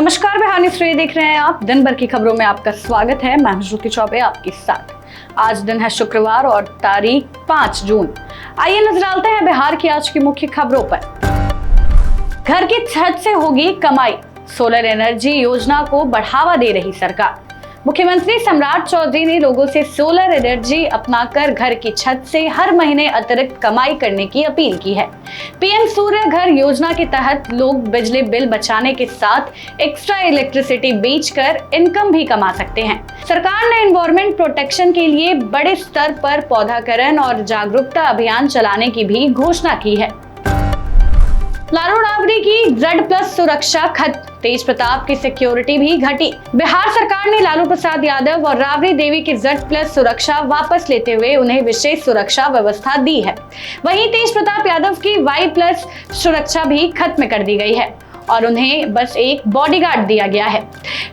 नमस्कार, बिहार न्यूज़ देख रहे हैं आप। दिन भर की खबरों में आपका स्वागत है। मैं श्रुति चौबे आपके साथ। आज दिन है शुक्रवार और तारीख 5 जून। आइए नजर डालते हैं बिहार की आज की मुख्य खबरों पर। घर की छत से होगी कमाई, सोलर एनर्जी योजना को बढ़ावा दे रही सरकार। मुख्यमंत्री सम्राट चौधरी ने लोगों से सोलर एनर्जी अपनाकर घर की छत से हर महीने अतिरिक्त कमाई करने की अपील की है। पीएम सूर्य घर योजना के तहत लोग बिजली बिल बचाने के साथ एक्स्ट्रा इलेक्ट्रिसिटी बेचकर इनकम भी कमा सकते हैं। सरकार ने एनवायरमेंट प्रोटेक्शन के लिए बड़े स्तर पर पौधाकरण और जागरूकता अभियान चलाने की भी घोषणा की है। लालू राबड़ी की Z+ सुरक्षा खत्म, तेज प्रताप की सिक्योरिटी भी घटी। बिहार सरकार ने लालू प्रसाद यादव और राबड़ी देवी की Z+ सुरक्षा वापस लेते हुए उन्हें विशेष सुरक्षा व्यवस्था दी है। वहीं तेज प्रताप यादव की Y+ सुरक्षा भी खत्म कर दी गई है और उन्हें बस एक बॉडीगार्ड दिया गया है।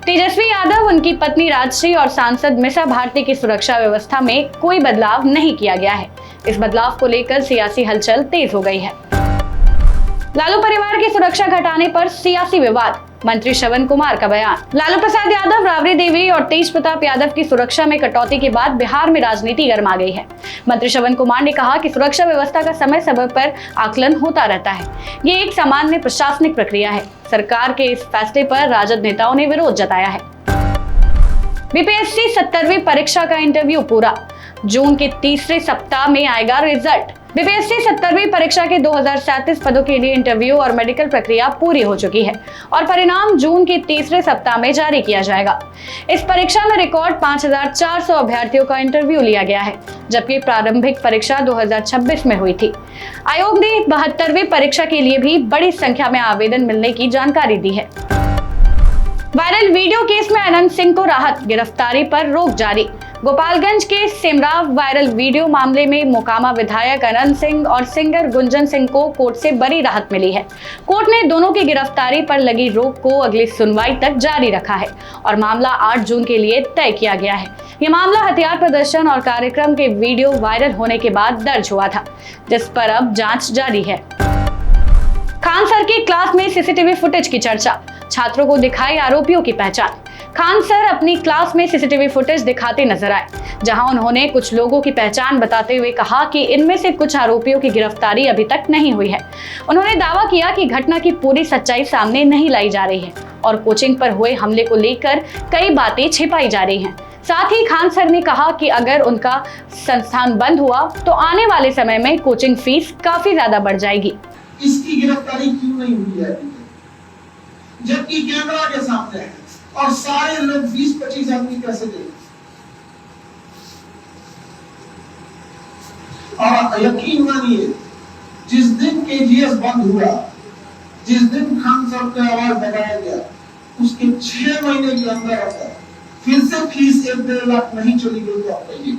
तेजस्वी यादव, उनकी पत्नी राजश्री और सांसद मीसा भारती की सुरक्षा व्यवस्था में कोई बदलाव नहीं किया गया है। इस बदलाव को लेकर सियासी हलचल तेज हो गई है। लालू परिवार की सुरक्षा घटाने पर सियासी विवाद, मंत्री श्रवण कुमार का बयान। लालू प्रसाद यादव, राबड़ी देवी और तेज प्रताप यादव की सुरक्षा में कटौती के बाद बिहार में राजनीति गर्मा गई है। मंत्री श्रवण कुमार ने कहा कि सुरक्षा व्यवस्था का समय समय पर आकलन होता रहता है। ये एक सामान्य प्रशासनिक प्रक्रिया है। सरकार के इस फैसले पर राजद नेताओं ने विरोध जताया है। बीपीएससी 70वीं परीक्षा का इंटरव्यू पूरा, जून के तीसरे सप्ताह में आएगा रिजल्ट। बीपीएससी 70वीं परीक्षा के 2037 पदों के लिए इंटरव्यू और मेडिकल प्रक्रिया पूरी हो चुकी है और परिणाम जून के तीसरे सप्ताह में जारी किया जाएगा। इस परीक्षा में रिकॉर्ड 5400 अभ्यर्थियों का इंटरव्यू लिया गया है, जबकि प्रारंभिक परीक्षा 2026 में हुई थी। आयोग ने 72वीं परीक्षा के लिए भी बड़ी संख्या में आवेदन मिलने की जानकारी दी है। वायरल वीडियो केस में अनंत सिंह को राहत, गिरफ्तारी पर रोक जारी। गोपालगंज के सिमराव वायरल वीडियो मामले में मोकामा विधायक अनंत सिंह और सिंगर गुंजन सिंह को कोर्ट से बड़ी राहत मिली है। कोर्ट ने दोनों की गिरफ्तारी पर लगी रोक को अगली सुनवाई तक जारी रखा है और मामला 8 जून के लिए तय किया गया है। यह मामला हथियार प्रदर्शन और कार्यक्रम के वीडियो वायरल होने के बाद दर्ज हुआ था, जिस पर अब जांच जारी है। खान सर की क्लास में सीसीटीवी फुटेज की चर्चा, छात्रों को दिखाई आरोपियों की पहचान। खान सर अपनी क्लास में सीसीटीवी फुटेज दिखाते नजर आए, जहां उन्होंने कुछ लोगों की पहचान बताते हुए कहा कि इनमें से कुछ आरोपियों की गिरफ्तारी अभी तक नहीं हुई है। उन्होंने दावा किया कि घटना की पूरी सच्चाई सामने नहीं लाई जा रही है और कोचिंग पर हुए हमले को लेकर कई बातें छिपाई जा रही हैं। साथ ही खान सर ने कहा कि अगर उनका संस्थान बंद हुआ तो आने वाले समय में कोचिंग फीस काफी ज्यादा बढ़ जाएगी। इसकी गिरफ्तारी क्यों नहीं हुई है, जबकि कैमरा के सामने है और सारे लोग 20-25 आदमी कैसे देख। और यकीन मानिए, जिस दिन केजीएस बंद हुआ, जिस दिन खान साहब का आवाज दबाया गया, उसके 6 महीने के अंदर फिर से फीस 1-1.5 लाख नहीं चली गई। तो आप कहिए,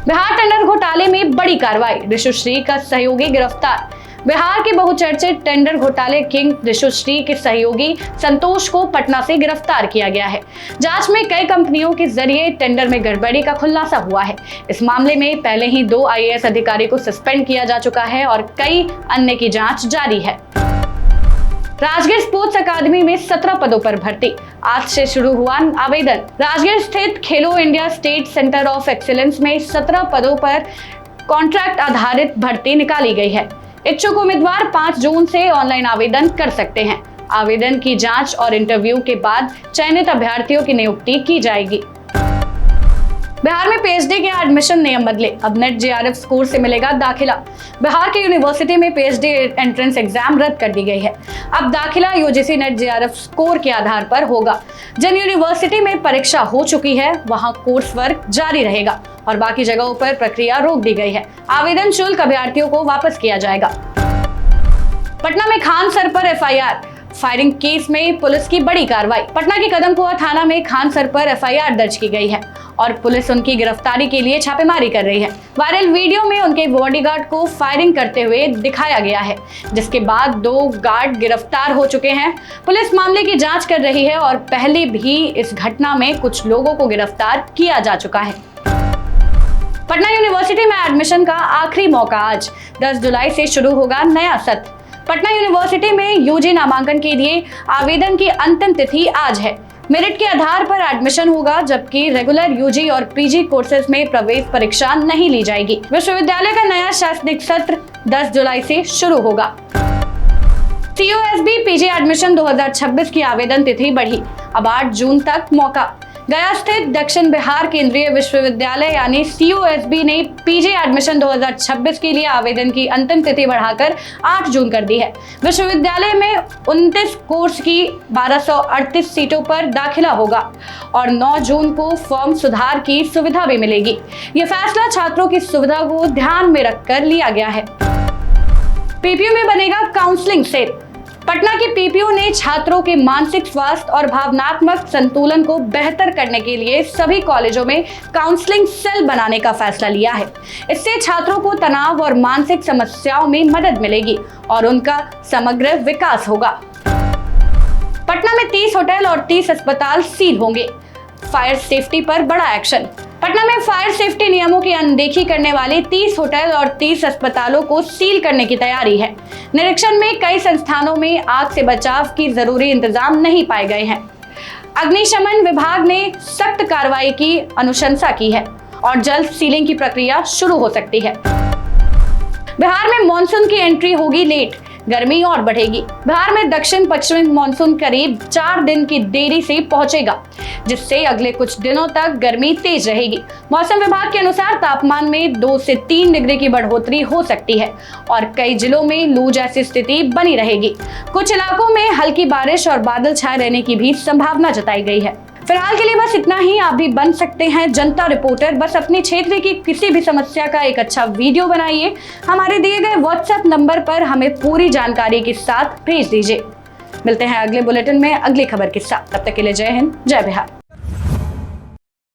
बिहार टेंडर घोटाले में बड़ी कार्रवाई, ऋषुश्री का सहयोगी गिरफ्तार। बिहार के बहुचर्चित टेंडर घोटाले किंग ऋषुश्री के सहयोगी संतोष को पटना से गिरफ्तार किया गया है। जांच में कई कंपनियों के जरिए टेंडर में गड़बड़ी का खुलासा हुआ है। इस मामले में पहले ही 2 IAS अधिकारी को सस्पेंड किया जा चुका है और कई अन्य की जांच जारी है। राजगीर स्पोर्ट्स अकादमी में 17 पदों पर भर्ती, आज से शुरू हुआ आवेदन। राजगीर स्थित खेलो India state centre of excellence में 17 पदों पर कॉन्ट्रैक्ट आधारित भर्ती निकाली गई है। इच्छुक उम्मीदवार 5 जून से ऑनलाइन आवेदन कर सकते हैं। आवेदन की जांच और इंटरव्यू के बाद चयनित अभ्यर्थियों की नियुक्ति की जाएगी। बिहार में पीएचडी के एडमिशन नियम बदले, अब नेट JRF स्कोर से मिलेगा दाखिला। बिहार की यूनिवर्सिटी में पीएचडी एंट्रेंस एग्जाम रद्द कर दी गई है। अब दाखिला UGC नेट JRF स्कोर के आधार पर होगा। जिन यूनिवर्सिटी में परीक्षा हो चुकी है वहां कोर्स वर्क जारी रहेगा और बाकी जगहों पर प्रक्रिया रोक दी गई है। आवेदन शुल्क अभ्यर्थियों को वापस किया जाएगा। पटना में खान सर पर FIR, फायरिंग केस में पुलिस की बड़ी कार्रवाई। पटना के कदमकुआ थाना में खान सर पर FIR दर्ज की गई है और पुलिस उनकी गिरफ्तारी के लिए छापेमारी कर रही है। वायरल वीडियो में उनके बॉडीगार्ड को फायरिंग करते हुए दिखाया गया है, जिसके बाद 2 गार्ड गिरफ्तार हो चुके हैं। पुलिस मामले की जांच कर रही है और पहले भी इस घटना में कुछ लोगों को गिरफ्तार किया जा चुका है। पटना यूनिवर्सिटी में एडमिशन का आखिरी मौका आज, 10 जुलाई से शुरू होगा नया सत्र। पटना यूनिवर्सिटी में यूजी नामांकन के लिए आवेदन की अंतिम तिथि आज है। मेरिट के आधार पर एडमिशन होगा, जबकि रेगुलर यूजी और पीजी कोर्सेज में प्रवेश परीक्षा नहीं ली जाएगी। विश्वविद्यालय का नया शैक्षणिक सत्र 10 जुलाई से शुरू होगा। COSB पीजी एडमिशन 2026 की आवेदन तिथि बढ़ी, अब 8 जून तक मौका। गया स्थित दक्षिण बिहार केंद्रीय विश्वविद्यालय यानी COSB ने पीजी एडमिशन 2026 के लिए आवेदन की अंतिम तिथि बढ़ाकर 8 जून कर दी है। विश्वविद्यालय में 29 कोर्स की 1238 सीटों पर दाखिला होगा और 9 जून को फॉर्म सुधार की सुविधा भी मिलेगी। यह फैसला छात्रों की सुविधा को ध्यान में रखकर लिया गया है। PPU में बनेगा काउंसलिंग सेल। पटना की PPU ने छात्रों के मानसिक स्वास्थ्य और भावनात्मक संतुलन को बेहतर करने के लिए सभी कॉलेजों में काउंसलिंग सेल बनाने का फैसला लिया है। इससे छात्रों को तनाव और मानसिक समस्याओं में मदद मिलेगी और उनका समग्र विकास होगा। पटना में 30 होटल और 30 अस्पताल सील होंगे। फायर सेफ्टी पर बड़ा एक्शन। पटना में फायर सेफ्टी नियमों की अनदेखी करने वाले 30 होटल और 30 अस्पतालों को सील करने की तैयारी है। निरीक्षण में कई संस्थानों में आग से बचाव की जरूरी इंतजाम नहीं पाए गए हैं। अग्निशमन विभाग ने सख्त कार्रवाई की अनुशंसा की है और जल्द सीलिंग की प्रक्रिया शुरू हो सकती है। बिहार में मानसून की एंट्री होगी लेट, गर्मी और बढ़ेगी। बिहार में दक्षिण पश्चिमी मानसून करीब 4 दिन की देरी से पहुंचेगा, जिससे अगले कुछ दिनों तक गर्मी तेज रहेगी। मौसम विभाग के अनुसार तापमान में 2 से 3 डिग्री की बढ़ोतरी हो सकती है और कई जिलों में लू जैसी स्थिति बनी रहेगी। कुछ इलाकों में हल्की बारिश और बादल छाए रहने की भी संभावना जताई गई है। फिलहाल के लिए बस इतना ही। आप भी बन सकते हैं जनता रिपोर्टर। बस अपने क्षेत्र की किसी भी समस्या का एक अच्छा वीडियो बनाइए, हमारे दिए गए WhatsApp नंबर पर हमें पूरी जानकारी के साथ भेज दीजिए। मिलते हैं अगले बुलेटिन में अगली खबर के साथ। तब तक के लिए जय हिंद, जय बिहार।